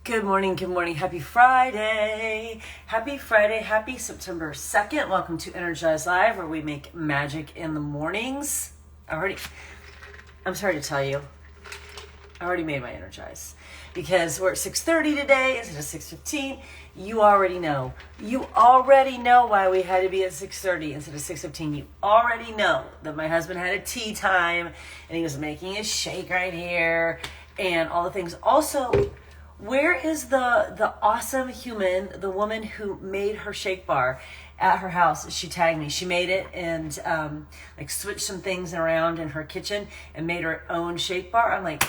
Good morning, happy Friday. Happy Friday, happy September 2nd. Welcome to Energize Live, where we make magic in the mornings. I'm sorry to tell you, I already made my Energize. Because we're at 6:30 today instead of 6:15. You already know. You already know why we had to be at 6:30 instead of 6:15. You already know that my husband had a tea time and he was making his shake right here and all the things. Also, where is the awesome human, the woman who made her shake bar at her house? She tagged me. She made it and switched some things around in her kitchen and made her own shake bar. I'm like,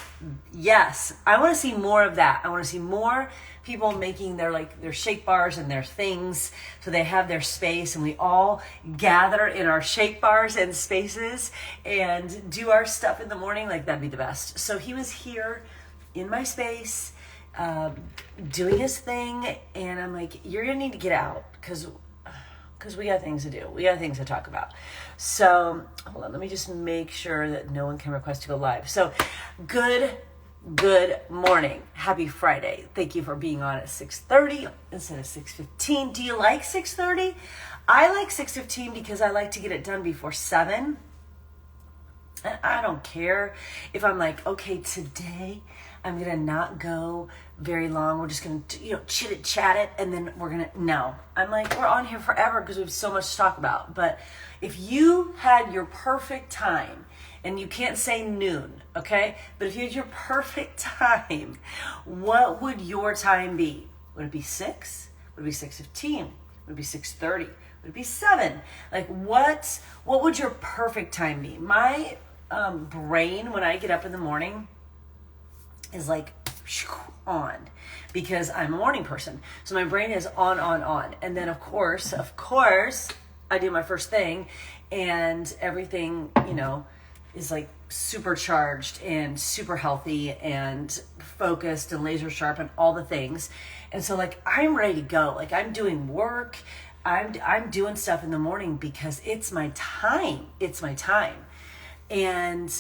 yes, I want to see more of that. I want to see more people making their shake bars and their things so they have their space and we all gather in our shake bars and spaces and do our stuff in the morning. Like, that'd be the best. So he was here in my space doing his thing, and I'm like, you're gonna need to get out because we got things to do. We got things to talk about. So hold on, let me just make sure that no one can request to go live. So good morning, happy Friday. Thank you for being on at 6:30 instead of 6:15. Do you like 6:30? I like 6:15 because I like to get it done before 7. And I don't care if I'm like, okay, today I'm going to not go very long. We're just going to, chat it. And then no. I'm like, we're on here forever because we have so much to talk about. But if you had your perfect time, and you can't say noon, okay? But if you had your perfect time, what would your time be? Would it be 6? Would it be 6:15? Would it be 6:30? Would it be 7? Like, what would your perfect time be? My brain, when I get up in the morning, is like on, because I'm a morning person. So my brain is on. And then of course, I do my first thing and everything, is like supercharged and super healthy and focused and laser sharp and all the things. And so like, I'm ready to go. Like, I'm doing work. I'm doing stuff in the morning because it's my time. And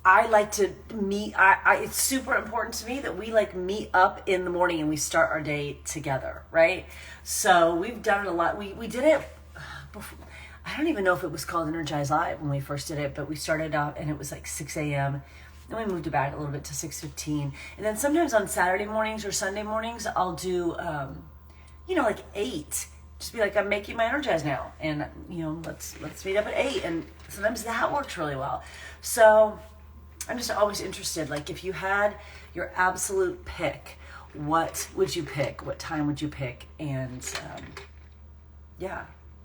I like to meet, it's super important to me that we meet up in the morning and we start our day together, right? So we've done it a lot. We did it before. I don't even know if it was called Energize Live when we first did it, but we started out and it was like 6 a.m. Then we moved it back a little bit to 6:15. And then sometimes on Saturday mornings or Sunday mornings, I'll do, 8. Just be like, I'm making my Energize now. And, let's meet up at 8. And sometimes that works really well. So I'm just always interested. Like, if you had your absolute pick, what would you pick? What time would you pick? And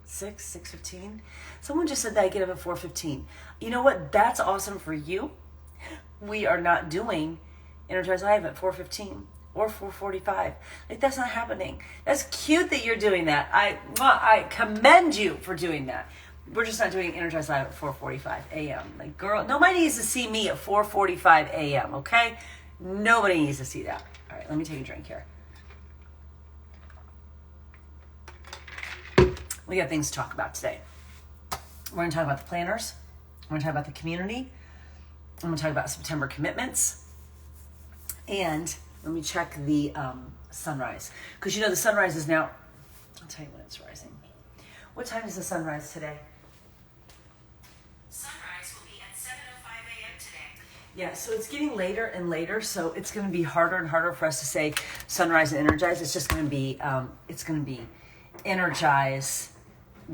6:15. Someone just said that I get up at 4:15. You know what? That's awesome for you. We are not doing Energize Live at 4:15 or 4:45. Like, that's not happening. That's cute that you're doing that. I commend you for doing that. We're just not doing Energize Live at 4:45 a.m. Like, girl, nobody needs to see me at 4:45 a.m., okay? Nobody needs to see that. All right, let me take a drink here. We got things to talk about today. We're going to talk about the planners. We're going to talk about the community. I'm going to talk about September commitments. And let me check the sunrise. Because the sunrise is now, I'll tell you when it's rising. What time is the sunrise today? Sunrise will be at 7:05 a.m. today. Yeah, so it's getting later and later, so it's going to be harder and harder for us to say sunrise and energize. It's just going to be, energize,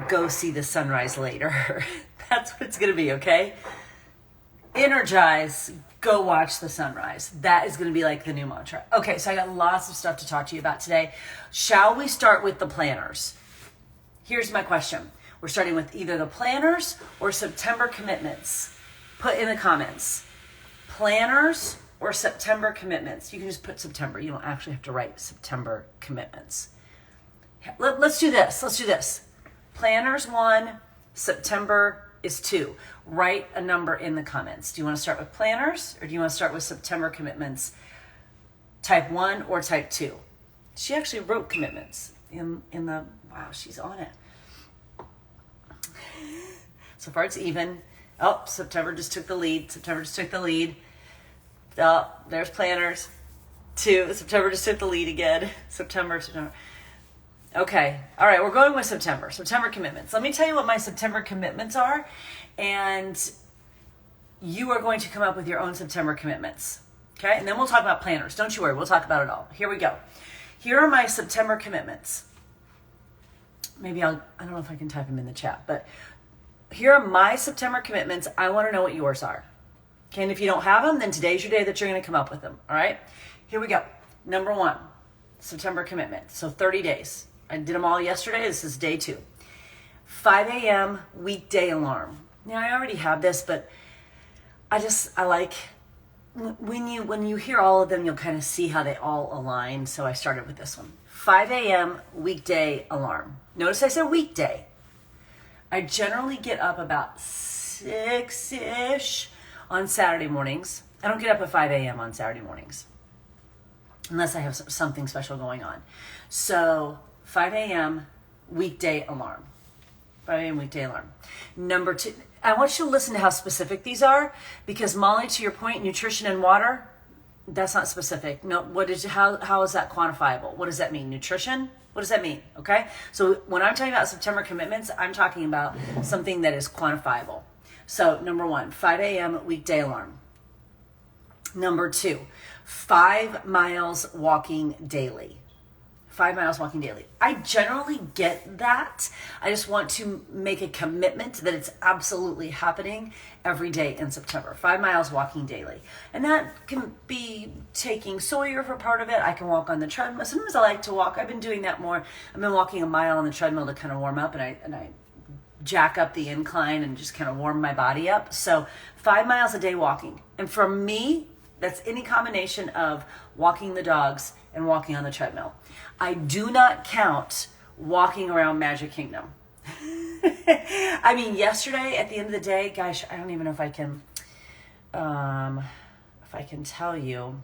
go see the sunrise later. That's what it's going to be, okay? Energize, go watch the sunrise. That is going to be like the new mantra. Okay, so I got lots of stuff to talk to you about today. Shall we start with the planners? Here's my question. We're starting with either the planners or September commitments. Put in the comments. Planners or September commitments. You can just put September. You don't actually have to write September commitments. Let's do this. Planners 1, September is 2. Write a number in the comments. Do you want to start with planners or do you want to start with September commitments? Type 1 or type 2. She actually wrote commitments in the, wow, she's on it. So far it's even. Oh, September just took the lead. Oh, there's planners. September just took the lead again. September. Okay. All right. We're going with September. September commitments. Let me tell you what my September commitments are. And you are going to come up with your own September commitments. Okay. And then we'll talk about planners. Don't you worry. We'll talk about it all. Here we go. Here are my September commitments. Maybe I don't know if I can type them in the chat, but here are my September commitments. I want to know what yours are. Okay. And if you don't have them, then today's your day that you're going to come up with them. All right. Here we go. Number 1, September commitment. So 30 days. I did them all yesterday. This is day 2. 5 a.m. weekday alarm. Now I already have this, but I like when you hear all of them, you'll kind of see how they all align. So I started with this one. 5 a.m. weekday alarm. Notice I said weekday. I generally get up about 6-ish on Saturday mornings. I don't get up at 5 a.m. on Saturday mornings, unless I have something special going on. So 5 a.m. weekday alarm. 5 a.m. weekday alarm. Number 2, I want you to listen to how specific these are, because Molly, to your point, nutrition and water, that's not specific. No, how is that quantifiable? What does that mean? Nutrition? What does that mean? Okay. So when I'm talking about September commitments, I'm talking about something that is quantifiable. So number 1, 5 a.m. weekday alarm. Number 2, 5 miles walking daily. 5 miles walking daily. I generally get that. I just want to make a commitment that it's absolutely happening every day in September. 5 miles walking daily. And that can be taking Sawyer for part of it. I can walk on the treadmill. Sometimes I like to walk. I've been doing that more. I've been walking a mile on the treadmill to kind of warm up, and I jack up the incline and just kind of warm my body up. So 5 miles a day walking. And for me, that's any combination of walking the dogs and walking on the treadmill. I do not count walking around Magic Kingdom. I mean, yesterday at the end of the day, gosh, I don't even know if I can tell you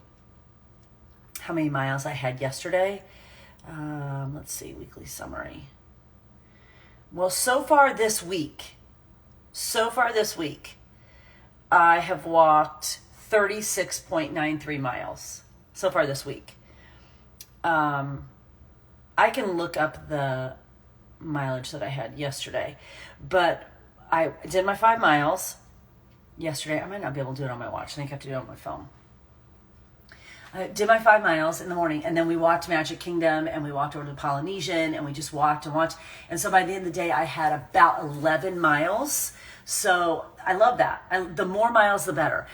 how many miles I had yesterday. Let's see, weekly summary. Well, so far this week, I have walked 36.93 miles so far this week. I can look up the mileage that I had yesterday, but I did my 5 miles yesterday. I might not be able to do it on my watch. I think I have to do it on my phone. I did my 5 miles in the morning, and then we walked Magic Kingdom, and we walked over to the Polynesian, and we just walked and walked. And so by the end of the day, I had about 11 miles. So I love that. The more miles, the better.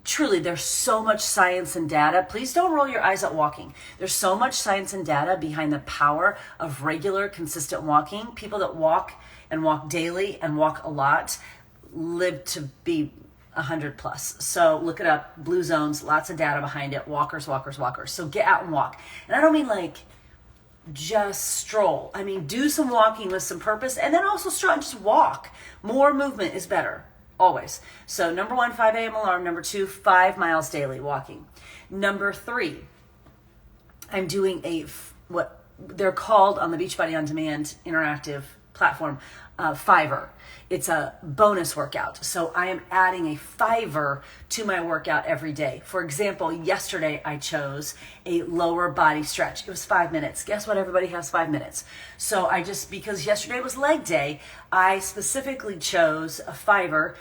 Truly, there's so much science and data. Please don't roll your eyes at walking. There's so much science and data behind the power of regular, consistent walking. People that walk and walk daily and walk a lot live to be 100 plus. So look it up. Blue zones, lots of data behind it. Walkers. So get out and walk. And I don't mean like just stroll. I mean, do some walking with some purpose, and then also stroll and just walk. More movement is better. Always. So number 1, 5 a.m. alarm. Number 2, 5 miles daily walking. Number 3, I'm doing what they're called on the Beachbody On Demand interactive platform, Fiverr. It's a bonus workout. So I am adding a Fiverr to my workout every day. For example, yesterday I chose a lower body stretch. It was 5 minutes. Guess what? Everybody has 5 minutes. So because yesterday was leg day, I specifically chose a Fiverr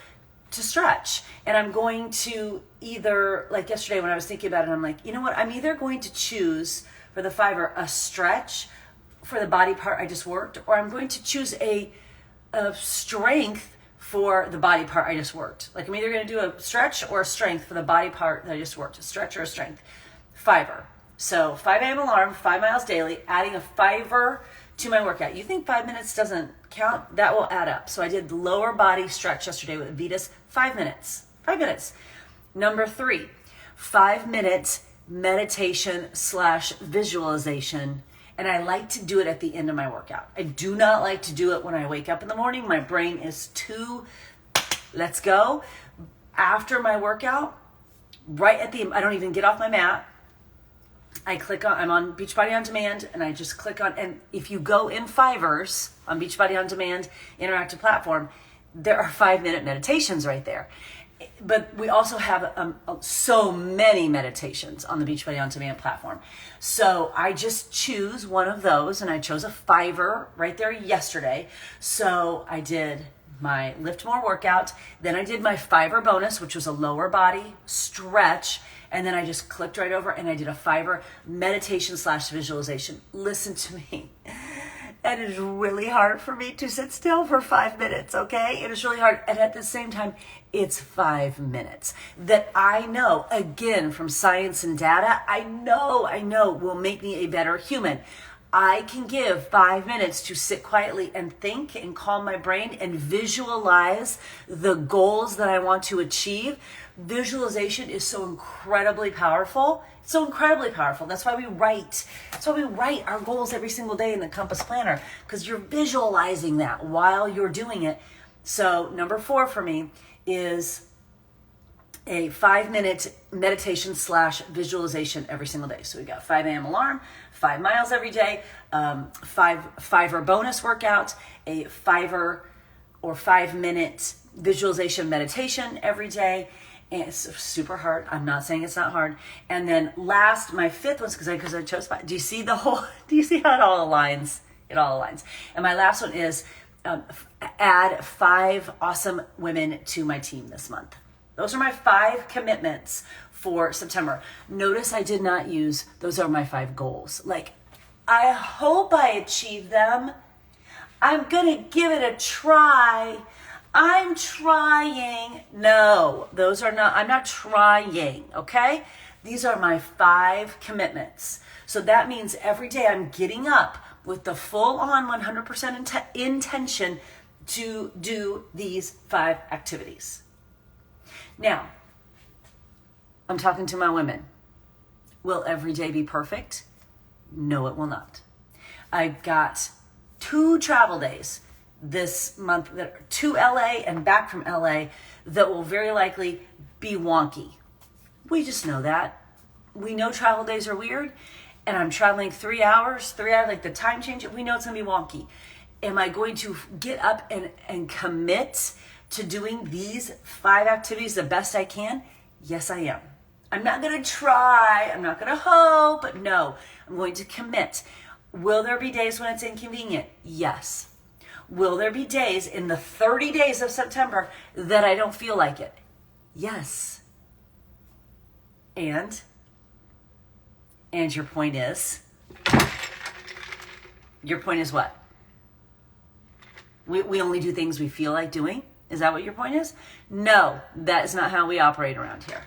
to stretch. And I'm going to either, like yesterday when I was thinking about it, I'm like, you know what? I'm either going to choose for the Fiverr a stretch for the body part I just worked, or I'm going to choose a strength for the body part I just worked. Like I'm either going to do a stretch or a strength for the body part that I just worked, a stretch or a strength. Fiverr. So 5 a.m. alarm, 5 miles daily, adding a Fiverr to my workout. You think 5 minutes doesn't count? That will add up. So I did lower body stretch yesterday with Vitas, 5 minutes. 5 minutes. Number 3, 5 minutes meditation / visualization. And I like to do it at the end of my workout. I do not like to do it when I wake up in the morning. My brain is too, let's go. After my workout, I don't even get off my mat. I'm on Beachbody On Demand, and I just click on, and if you go in Fiverr's on Beachbody On Demand interactive platform, there are 5-minute meditations right there. But we also have so many meditations on the Beachbody On Demand platform. So I just choose one of those, and I chose a Fiverr right there yesterday. So I did my Lift More workout, then I did my Fiverr bonus, which was a lower body stretch, and then I just clicked right over and I did a Fiverr meditation / visualization. Listen to me. And it is really hard for me to sit still for 5 minutes, okay? It is really hard. And at the same time, it's 5 minutes that I know, again, from science and data, I know will make me a better human. I can give 5 minutes to sit quietly and think and calm my brain and visualize the goals that I want to achieve. Visualization is so incredibly powerful. So incredibly powerful. That's why we write. That's why we write our goals every single day in the Compass Planner, because you're visualizing that while you're doing it. So number 4 for me is a 5-minute meditation / visualization every single day. So we got 5 a.m. alarm, 5 miles every day, 5 bonus workout, a 5-minute visualization meditation every day. And it's super hard. I'm not saying it's not hard. And then last, my 5th one, because I chose 5. Do you see how it all aligns? It all aligns. And my last one is add 5 awesome women to my team this month. Those are my 5 commitments for September. Notice I did not use, those are my 5 goals. Like, I hope I achieve them. I'm going to give it a try. I'm trying. No, those are not, I'm not trying, okay? These are my 5 commitments. So that means every day I'm getting up with the full on 100% intention to do these 5 activities. Now, I'm talking to my women. Will every day be perfect? No, it will not. I got 2 travel days this month to LA and back from LA that will very likely be wonky. We just know that. We know travel days are weird, and I'm traveling 3 hours, like the time change, we know it's gonna be wonky. Am I going to get up and commit to doing these 5 activities the best I can? Yes, I am. I'm not gonna try, I'm not gonna hope, no, I'm going to commit. Will there be days when it's inconvenient? Yes. Will there be days in the 30 days of September that I don't feel like it? Yes. And your point is what? We only do things we feel like doing? Is that what your point is? No, that is not how we operate around here.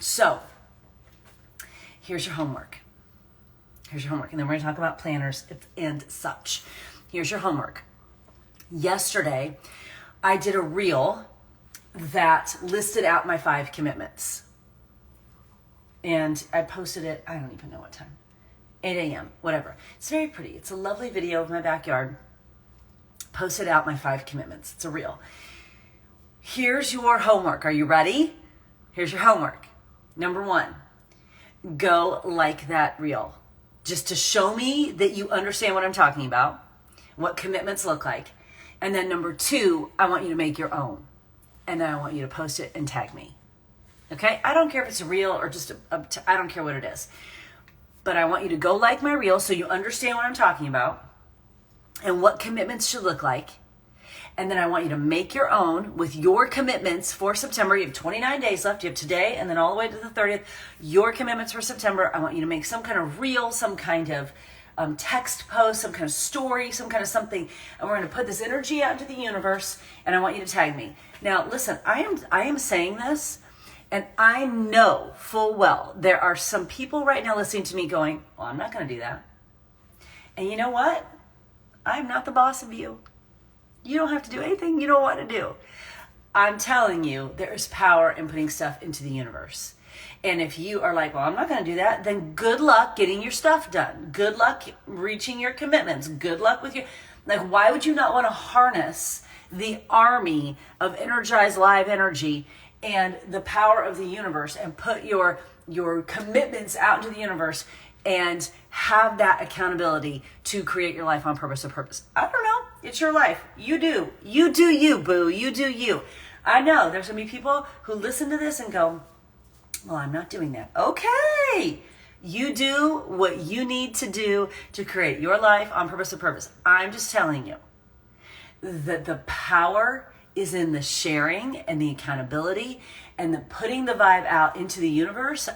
So, here's your homework. And then we're going to talk about planners and such. Here's your homework. Yesterday, I did a reel that listed out my 5 commitments. And I posted it, I don't even know what time. 8 a.m., whatever. It's very pretty. It's a lovely video of my backyard. Posted out my 5 commitments. It's a reel. Here's your homework. Are you ready? Here's your homework. Number 1, go like that reel. Just to show me that you understand what I'm talking about, what commitments look like. And then number 2, I want you to make your own. And then I want you to post it and tag me. Okay? I don't care if it's a reel or just I don't care what it is. But I want you to go like my reel so you understand what I'm talking about and what commitments should look like. And then I want you to make your own with your commitments for September. You have 29 days left. You have today and then all the way to the 30th. Your commitments for September. I want you to make some kind of reel, some kind of text post, some kind of story, some kind of something. And we're going to put this energy out into the universe. And I want you to tag me. Now, listen, I am saying this, and I know full well there are some people right now listening to me going, well, I'm not going to do that. And you know what? I'm not the boss of you. You don't have to do anything you don't want to do. I'm telling you, there's power in putting stuff into the universe. And if you are like, well, I'm not going to do that, then good luck getting your stuff done. Good luck reaching your commitments. Good luck with your, like, why would you not want to harness the army of Energize Live energy and the power of the universe and put your commitments out into the universe and have that accountability to create your life on purpose of purpose? I don't know. It's your life. You do. You do you, boo. You do you. I know there's going to be people who listen to this and go, well, I'm not doing that. Okay. You do what you need to do to create your life on purpose and purpose. I'm just telling you that the power is in the sharing and the accountability and the putting the vibe out into the universe.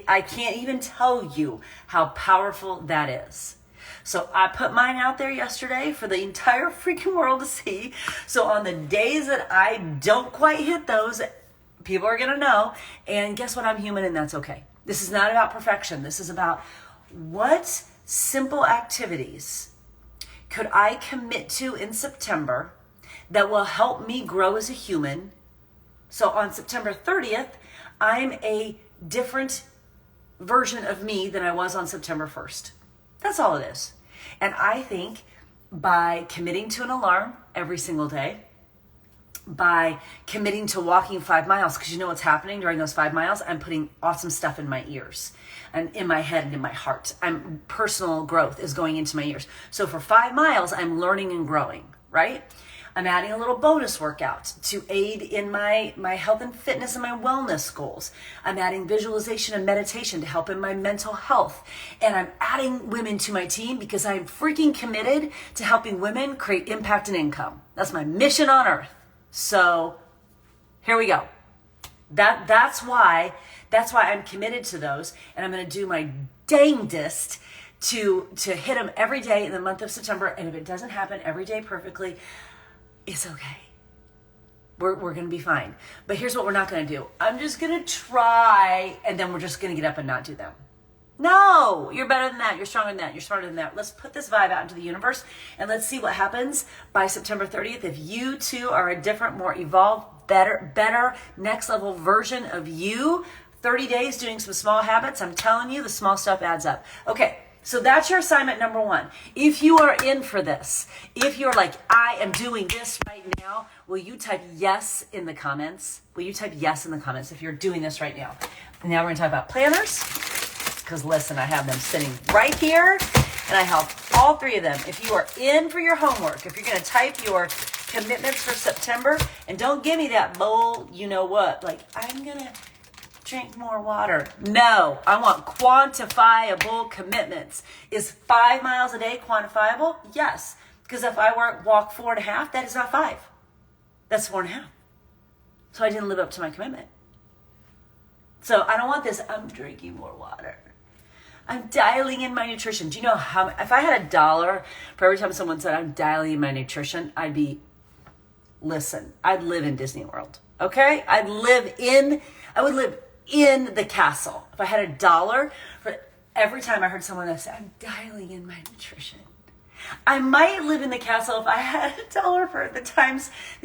I can't even tell you how powerful that is. So I put mine out there yesterday for the entire freaking world to see. So on the days that I don't quite hit those, people are going to know. And guess what? I'm human and that's okay. This is not about perfection. This is about what simple activities could I commit to in September that will help me grow as a human. So on September 30th, I'm a different version of me than I was on September 1st. That's all it is. And I think by committing to an alarm every single day, by committing to walking 5 miles, because you know what's happening during those 5 miles? I'm putting awesome stuff in my ears and in my head and in my heart. Personal growth is going into my ears. So for 5 miles, I'm learning and growing, right? I'm adding a little bonus workout to aid in my health and fitness and my wellness goals. I'm adding visualization and meditation to help in my mental health. And I'm adding women to my team because I'm freaking committed to helping women create impact and income. That's my mission on earth. So here we go. That's why I'm committed to those. And I'm going to do my dangdest to hit them every day in the month of September. And if it doesn't happen every day perfectly, it's okay. We're going to be fine. But here's what we're not going to do. I'm just going to try, and then we're just going to get up and not do them. No, you're better than that. You're stronger than that. You're smarter than that. Let's put this vibe out into the universe, and let's see what happens by September 30th. If you too are a different, more evolved, better, next level version of you, 30 days doing some small habits, I'm telling you, the small stuff adds up. Okay. So that's your assignment number 1. If you are in for this, if you're like, I am doing this right now, will you type yes in the comments? Will you type yes in the comments if you're doing this right now? And now we're going to talk about planners. Because listen, I have them sitting right here and I help all 3 of them. If you are in for your homework, if you're going to type your commitments for September, and don't give me that bowl, you know what, like I'm going to drink more water. No, I want quantifiable commitments. Is 5 miles a day quantifiable? Yes. Because if I walk 4.5, that is not 5. That's 4.5. So I didn't live up to my commitment. So I don't want this, I'm drinking more water. I'm dialing in my nutrition. Do you know how, if I had $1 for every time someone said I'm dialing in my nutrition, I'd live in Disney World. Okay? I would live in the castle. If I had $1 for every time I heard someone that said, I'm dialing in my nutrition. I might live in the castle if I had $1 for the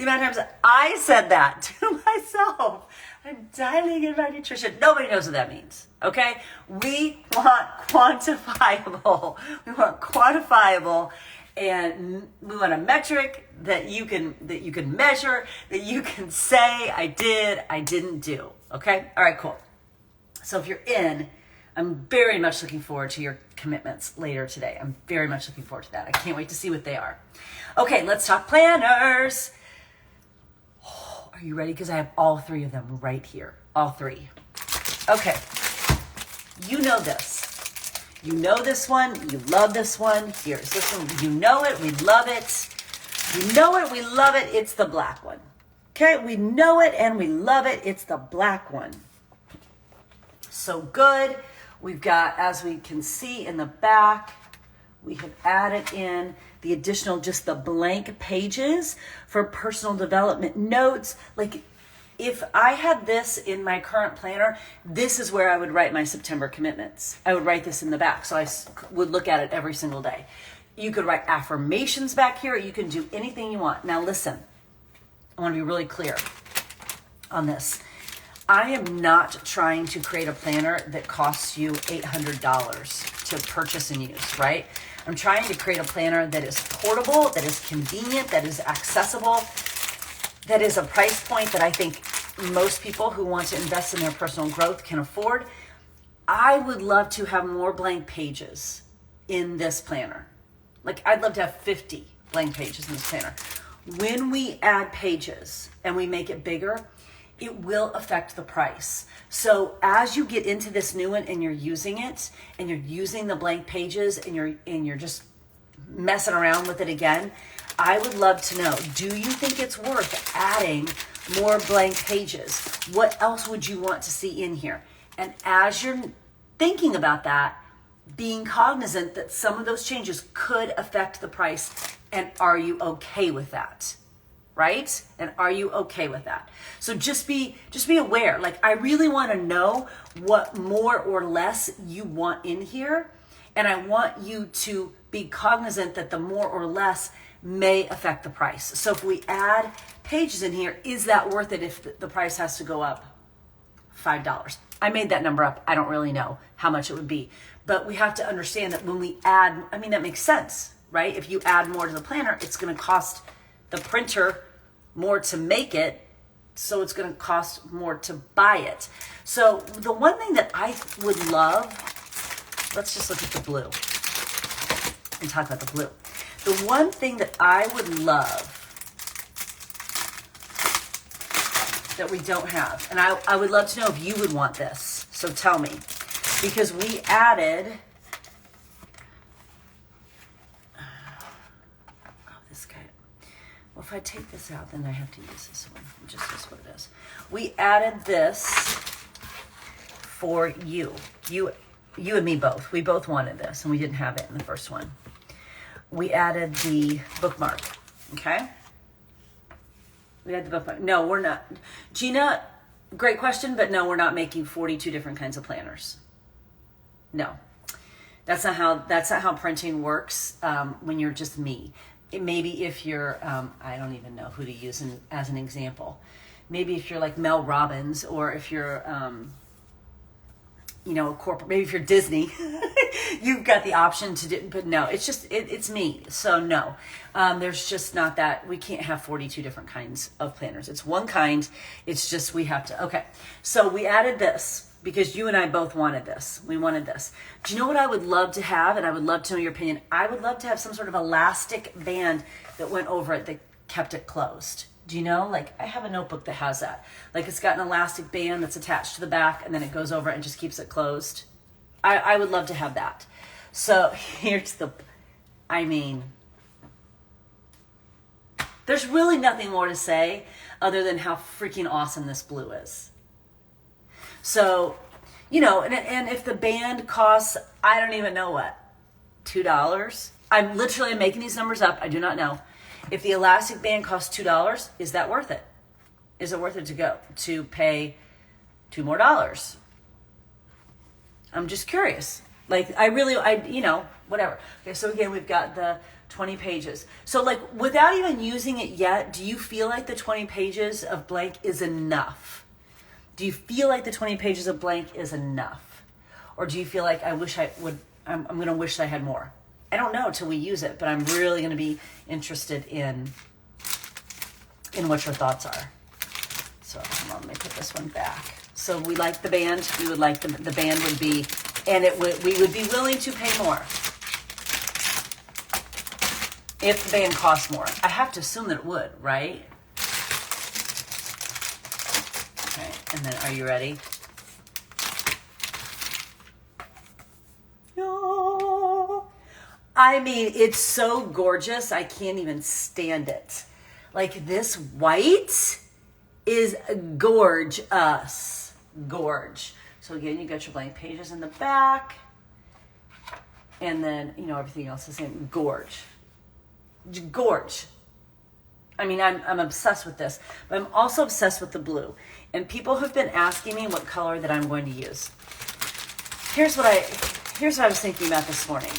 amount of times I said that to myself. I'm dialing in my nutrition. Nobody knows what that means. Okay? We want quantifiable. And we want a metric that you can measure, that you can say, I did, I didn't do. Okay? All right, cool. So if you're in, I'm very much looking forward to your commitments later today. I'm very much looking forward to that. I can't wait to see what they are. Okay, let's talk planners. Oh, are you ready? Because I have all 3 of them right here. All 3. Okay. You know this. You know this one. You love this one. Here's this one. You know it. We love it. You know it. We love it. It's the black one. Okay, we know it and we love it. It's the black one. So good. We've got, as we can see in the back, we have added in the additional, just the blank pages for personal development notes. Like if I had this in my current planner, this is where I would write my September commitments. I would write this in the back. So I would look at it every single day. You could write affirmations back here. You can do anything you want. Now listen, I want to be really clear on this. I am not trying to create a planner that costs you $800 to purchase and use, right? I'm trying to create a planner that is portable, that is convenient, that is accessible, that is a price point that I think most people who want to invest in their personal growth can afford. I would love to have more blank pages in this planner. Like I'd love to have 50 blank pages in this planner. When we add pages and we make it bigger, it will affect the price. So as you get into this new one and you're using it and you're using the blank pages and you're just messing around with it again, I would love to know, do you think it's worth adding more blank pages? What else would you want to see in here? And as you're thinking about that, being cognizant that some of those changes could affect the price, and are you okay with that? Right? And are you okay with that? So just be aware. Like, I really want to know what more or less you want in here. And I want you to be cognizant that the more or less may affect the price. So if we add pages in here, is that worth it if the price has to go up $5? I made that number up. I don't really know how much it would be. But we have to understand that when we add, I mean, that makes sense, right? If you add more to the planner, it's going to cost the printer more to make it, so it's going to cost more to buy it. So the one thing that I would love, let's just look at the blue and talk about the blue. The one thing that I would love that we don't have, and I would love to know if you would want this, so tell me, because we added, well, if I take this out, then I have to use this one. Just is what it is. We added this for you. You and me both. We both wanted this, and we didn't have it in the first one. We added the bookmark, okay? We had the bookmark. No, we're not. Gina, great question, but no, we're not making 42 different kinds of planners. No. That's not how printing works when you're just me. Maybe if you're, I don't even know who to use as an example. Maybe if you're like Mel Robbins, or if you're, a corporate, maybe if you're Disney, you've got the option to do, but no, it's just, it's me. So no, there's just not that, we can't have 42 different kinds of planners. It's one kind. It's just, we have to, okay. So we added this because you and I both wanted this. We wanted this. Do you know what I would love to have? And I would love to know your opinion. I would love to have some sort of elastic band that went over it that kept it closed. Do you know? Like, I have a notebook that has that. Like, it's got an elastic band that's attached to the back, and then it goes over it and just keeps it closed. I would love to have that. So here's there's really nothing more to say other than how freaking awesome this blue is. So, and if the band costs, I don't even know what, $2? I'm literally making these numbers up. I do not know. If the elastic band costs $2, is that worth it? Is it worth it to pay $2 more? I'm just curious. Like, whatever. Okay, so again, we've got the 20 pages. So like, without even using it yet, do you feel like the 20 pages of blank is enough? Do you feel like the 20 pages of blank is enough? Or do you feel like I'm going to wish I had more? I don't know till we use it, but I'm really going to be interested in what your thoughts are. So hold on, let me put this one back. So we like the band. We would like the band would be, and we would be willing to pay more if the band costs more. I have to assume that it would, right? Okay, and then are you ready? I mean, it's so gorgeous. I can't even stand it. Like, this white is gorgeous. Gorge. So again, you got your blank pages in the back. And then, everything else is the same. Gorge. Gorge. I mean, I'm obsessed with this. But I'm also obsessed with the blue. And people have been asking me what color that I'm going to use. Here's what I was thinking about this morning.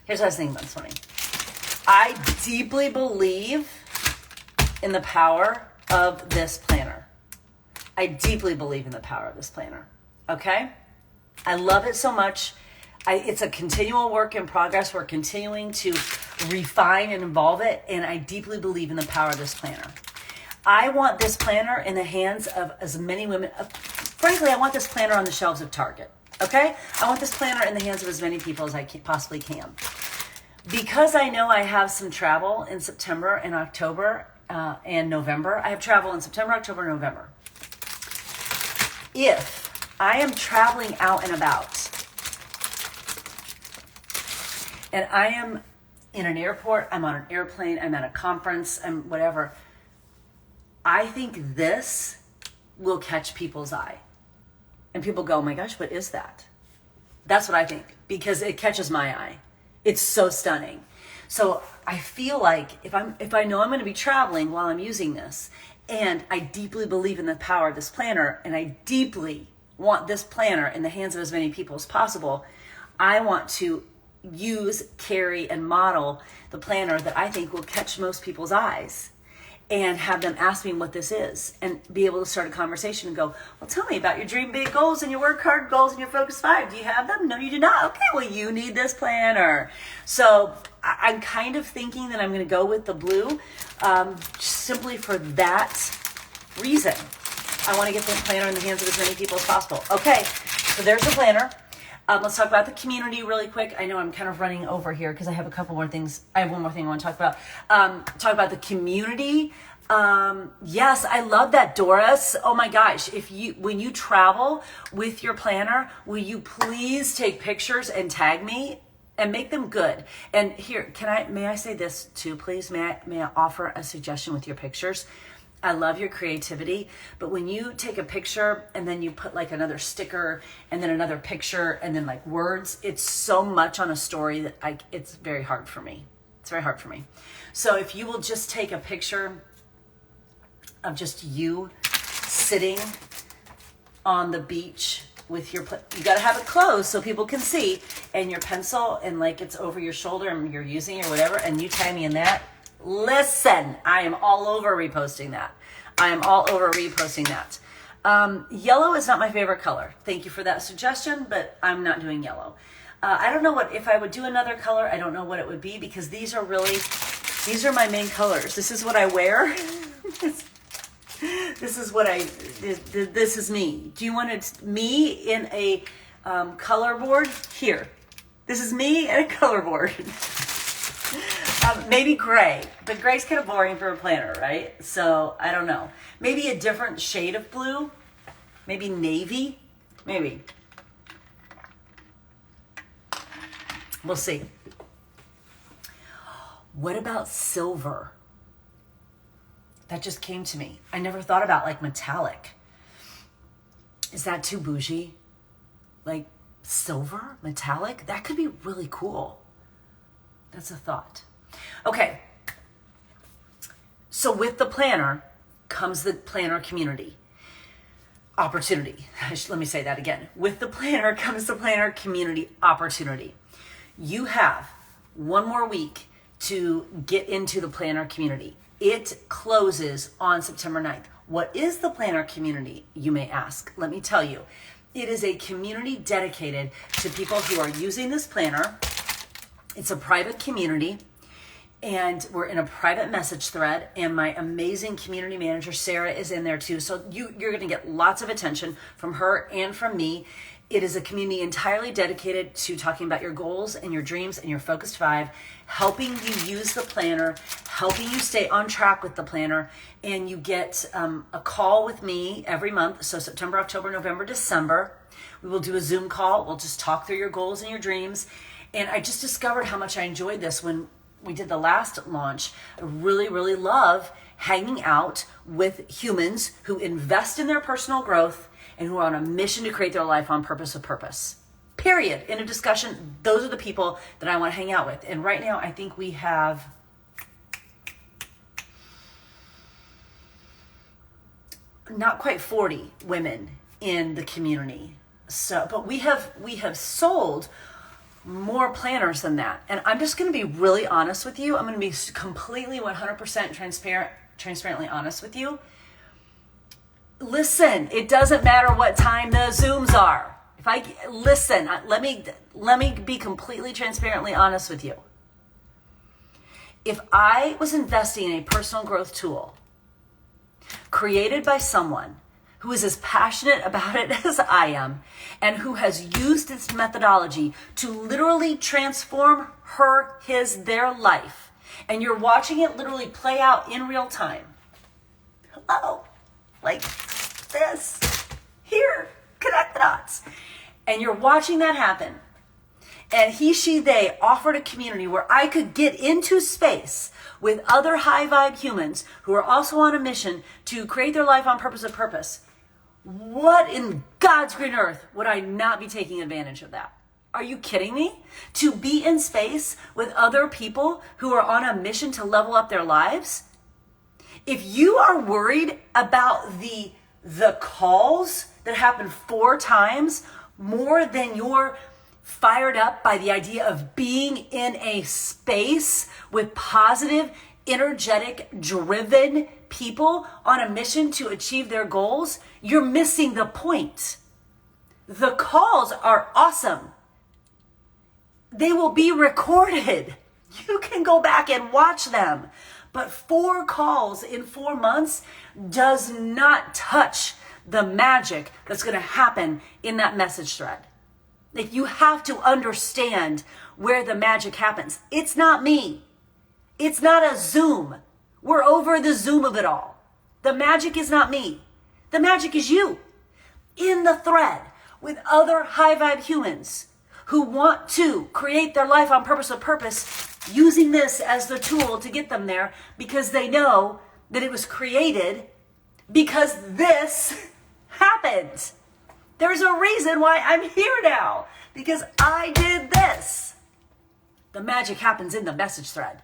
I deeply believe in the power of this planner. Okay? I love it so much. It's a continual work in progress. We're continuing to refine and evolve it, and I deeply believe in the power of this planner. I want this planner in the hands of as many women. Frankly, I want this planner on the shelves of Target. Okay? I want this planner in the hands of as many people as I possibly can. Because I know I have some travel in September and October and November. I have travel in September, October, November. If I am traveling out and about and I am in an airport, I'm on an airplane, I'm at a conference, I'm whatever, I think this will catch people's eye. And people go, oh my gosh, what is that? That's what I think, because it catches my eye. It's so stunning. So I feel like if I know I'm going to be traveling while I'm using this, and I deeply believe in the power of this planner, and I deeply want this planner in the hands of as many people as possible, I want to use, carry, and model the planner that I think will catch most people's eyes, and have them ask me what this is and be able to start a conversation and go, well, tell me about your dream big goals and your work hard goals and your focus 5. Do you have them? No, you do not. Okay, well, you need this planner. So I'm kind of thinking that I'm going to go with the blue simply for that reason. I want to get the planner in the hands of as many people as possible. Okay, so there's the planner. Let's talk about the community really quick. I know I'm kind of running over here because I have a couple more things. I have one more thing I want to talk about. Talk about the community. Yes, I love that, Doris. Oh my gosh. When you travel with your planner, will you please take pictures and tag me and make them good? And here, may I say this too, please? May I offer a suggestion with your pictures? I love your creativity, but when you take a picture and then you put like another sticker and then another picture and then like words, it's so much on a story that it's very hard for me. It's very hard for me. So if you will just take a picture of just you sitting on the beach with you got to have it closed so people can see, and your pencil and like it's over your shoulder and you're using it or whatever, and you tag me in that. Listen, I am all over reposting that. Yellow is not my favorite color. Thank you for that suggestion, but I'm not doing yellow. I don't know if I would do another color, I don't know what it would be, because these are my main colors. This is what I wear. This is me. Do you want me in a color board? Here. This is me in a color board. Maybe gray, but gray's kind of boring for a planner, right? So I don't know. Maybe a different shade of blue, maybe navy, maybe. We'll see. What about silver? That just came to me. I never thought about like metallic. Is that too bougie? Like silver, metallic? That could be really cool. That's a thought. Okay, so with the planner comes the planner community opportunity. Let me say that again. With the planner comes the planner community opportunity. You have one more week to get into the planner community. It closes on September 9th. What is the planner community, you may ask? Let me tell you. It is a community dedicated to people who are using this planner. It's a private community. And we're in a private message thread, and my amazing community manager, Sarah, is in there too. So you're going to get lots of attention from her and from me. It is a community entirely dedicated to talking about your goals and your dreams and your focused 5, helping you use the planner, helping you stay on track with the planner. And you get a call with me every month. So September, October, November, December, we will do a Zoom call. We'll just talk through your goals and your dreams. And I just discovered how much I enjoyed this when we did the last launch. I really, really love hanging out with humans who invest in their personal growth and who are on a mission to create their life on purpose of purpose. Period. In a discussion, those are the people that I want to hang out with. And right now, I think we have not quite 40 women in the community. So, but we have sold more planners than that. And I'm just going to be really honest with you. I'm going to be completely 100% transparently honest with you. Listen, it doesn't matter what time the Zooms are. Let me be completely transparently honest with you. If I was investing in a personal growth tool created by someone who who is as passionate about it as I am, and who has used this methodology to literally transform their life. And you're watching it literally play out in real time. Hello, like this, here, connect the dots. And you're watching that happen. And he, she, they offered a community where I could get into space with other high vibe humans who are also on a mission to create their life on purpose of purpose. What in God's green earth would I not be taking advantage of that? Are you kidding me? To be in space with other people who are on a mission to level up their lives? If you are worried about the calls that happen 4 times more than you're fired up by the idea of being in a space with positive, energetic, driven people on a mission to achieve their goals, you're missing the point. The calls are awesome. They will be recorded. You can go back and watch them. But 4 calls in 4 months does not touch the magic that's going to happen in that message thread. Like, you have to understand where the magic happens. It's not me. It's not a Zoom. We're over the Zoom of it all. The magic is not me. The magic is you in the thread with other high vibe humans who want to create their life on purpose of purpose, using this as the tool to get them there because they know that it was created because this happened. There's a reason why I'm here now, because I did this. The magic happens in the message thread.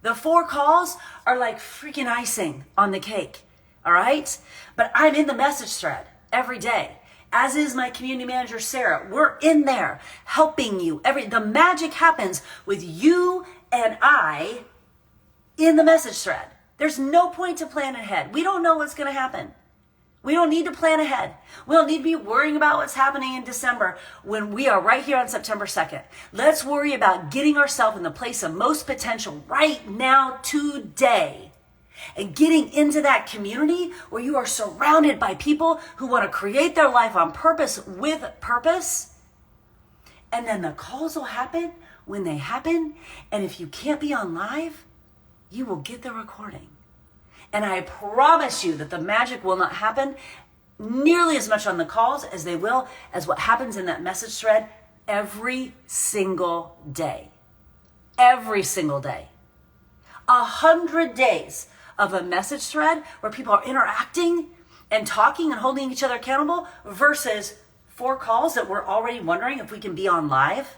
The 4 calls are like freaking icing on the cake, all right? But I'm in the message thread every day, as is my community manager, Sarah. We're in there helping you. The magic happens with you and I in the message thread. There's no point to plan ahead. We don't know what's going to happen. We don't need to plan ahead. We don't need to be worrying about what's happening in December when we are right here on September 2nd. Let's worry about getting ourselves in the place of most potential right now, today. And getting into that community where you are surrounded by people who want to create their life on purpose with purpose. And then the calls will happen when they happen. And if you can't be on live, you will get the recording. And I promise you that the magic will not happen nearly as much on the calls as they will as what happens in that message thread every single day. Every single day. 100 days of a message thread where people are interacting and talking and holding each other accountable versus 4 calls that we're already wondering if we can be on live.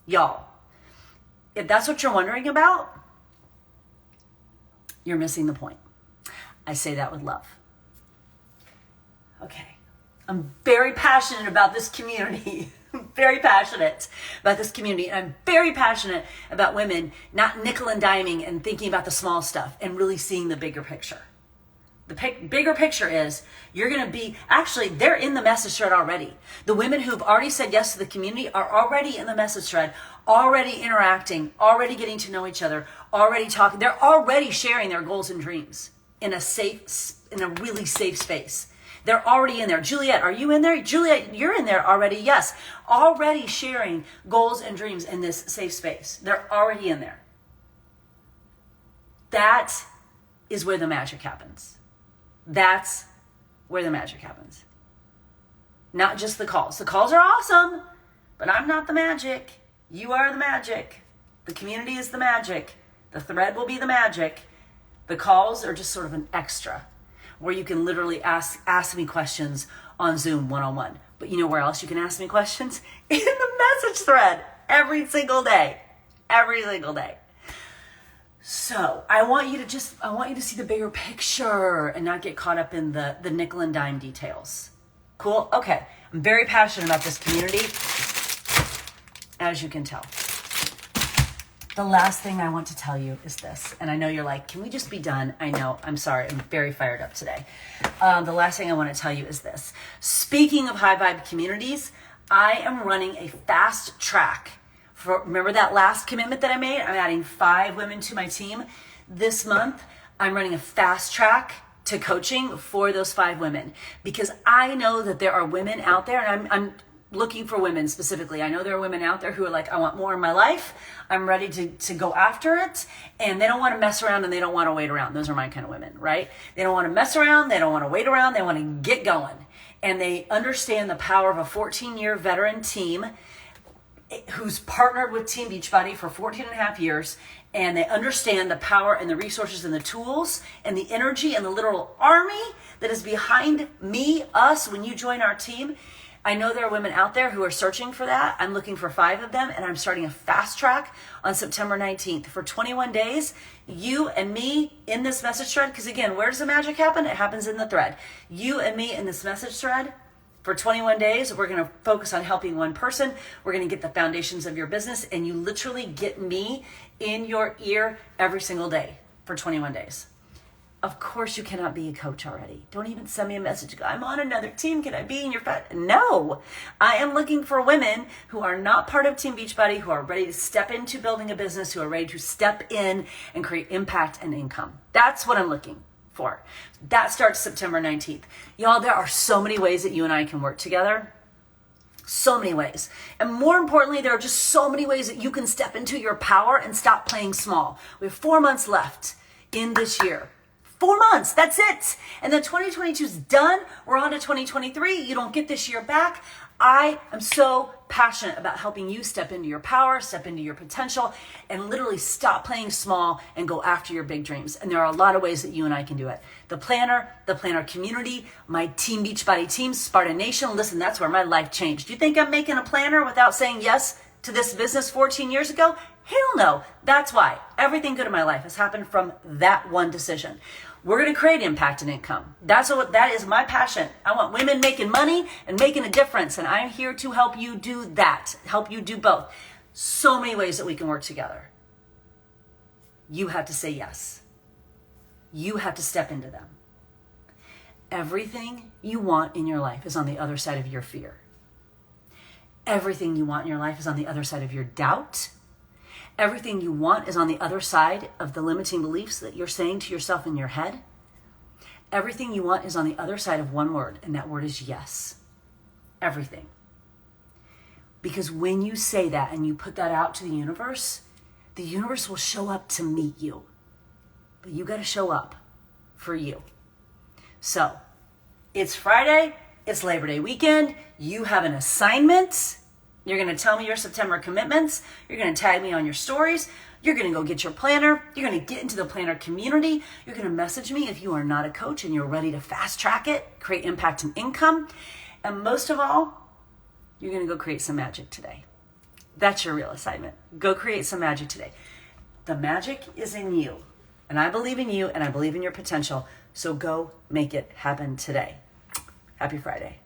Y'all, if that's what you're wondering about, you're missing the point. I say that with love. Okay. I'm very passionate about this community. I'm very passionate about this community. And I'm very passionate about women not nickel and diming and thinking about the small stuff and really seeing the bigger picture. The bigger picture is you're going to be, actually, they're in the message thread already. The women who've already said yes to the community are already in the message thread, already interacting, already getting to know each other, already talking. They're already sharing their goals and dreams in a really safe space. They're already in there. Juliet, are you in there? Juliet, you're in there already. Yes. Already sharing goals and dreams in this safe space. They're already in there. That is where the magic happens. That's where the magic happens. Not just the calls. The calls are awesome, but I'm not the magic. You are the magic. The community is the magic. The thread will be the magic. The calls are just sort of an extra where you can literally ask me questions on Zoom one-on-one. But you know where else you can ask me questions? In the message thread every single day. Every single day. So I want you to see the bigger picture and not get caught up in the nickel and dime details. Cool? Okay. I'm very passionate about this community, as you can tell. The last thing I want to tell you is this, and I know you're like, can we just be done? I know, I'm sorry, I'm very fired up today. The last thing I want to tell you is this. Speaking of high vibe communities, I am running a fast track. Remember that last commitment that I made? I'm adding 5 women to my team this month. I'm running a fast track to coaching for those 5 women, because I know that there are women out there, and I'm looking for women specifically. I know there are women out there who are like, I want more in my life. I'm ready to go after it. And they don't want to mess around and they don't want to wait around. Those are my kind of women, right? They don't want to mess around. They don't want to wait around. They want to get going. And they understand the power of a 14-year veteran team who's partnered with Team Beachbody for 14 and a half years. And they understand the power and the resources and the tools and the energy and the literal army that is behind me, us, when you join our team. I know there are women out there who are searching for that. I'm looking for 5 of them, and I'm starting a fast track on September 19th. For 21 days, you and me in this message thread, because again, where does the magic happen? It happens in the thread. You and me in this message thread for 21 days, we're going to focus on helping one person. We're going to get the foundations of your business, and you literally get me in your ear every single day for 21 days. Of course you cannot be a coach already. Don't even send me a message. Go, I'm on another team. Can I be in your No. I am looking for women who are not part of Team Beachbody, who are ready to step into building a business, who are ready to step in and create impact and income. That's what I'm looking for. That starts September 19th. Y'all, there are so many ways that you and I can work together. So many ways. And more importantly, there are just so many ways that you can step into your power and stop playing small. We have 4 months left in this year. 4 months, that's it. And then 2022 is done. We're on to 2023. You don't get this year back. I am so passionate about helping you step into your power, step into your potential, and literally stop playing small and go after your big dreams. And there are a lot of ways that you and I can do it. The planner community, my Team Beachbody team, Sparta Nation. Listen, that's where my life changed. Do you think I'm making a planner without saying yes to this business 14 years ago? Hell no. That's why everything good in my life has happened from that one decision. We're going to create impact and income. That is my passion. I want women making money and making a difference. And I'm here to help you do that, help you do both. So many ways that we can work together. You have to say yes. You have to step into them. Everything you want in your life is on the other side of your fear. Everything you want in your life is on the other side of your doubt. Everything you want is on the other side of the limiting beliefs that you're saying to yourself in your head. Everything you want is on the other side of one word, and that word is yes. Everything. Because when you say that and you put that out to the universe will show up to meet you. But you got to show up for you. So, it's Friday, it's Labor Day weekend, you have an assignment. You're going to tell me your September commitments. You're going to tag me on your stories. You're going to go get your planner. You're going to get into the planner community. You're going to message me if you are not a coach and you're ready to fast track it, create impact and income. And most of all, you're going to go create some magic today. That's your real assignment. Go create some magic today. The magic is in you. And I believe in you and I believe in your potential. So go make it happen today. Happy Friday.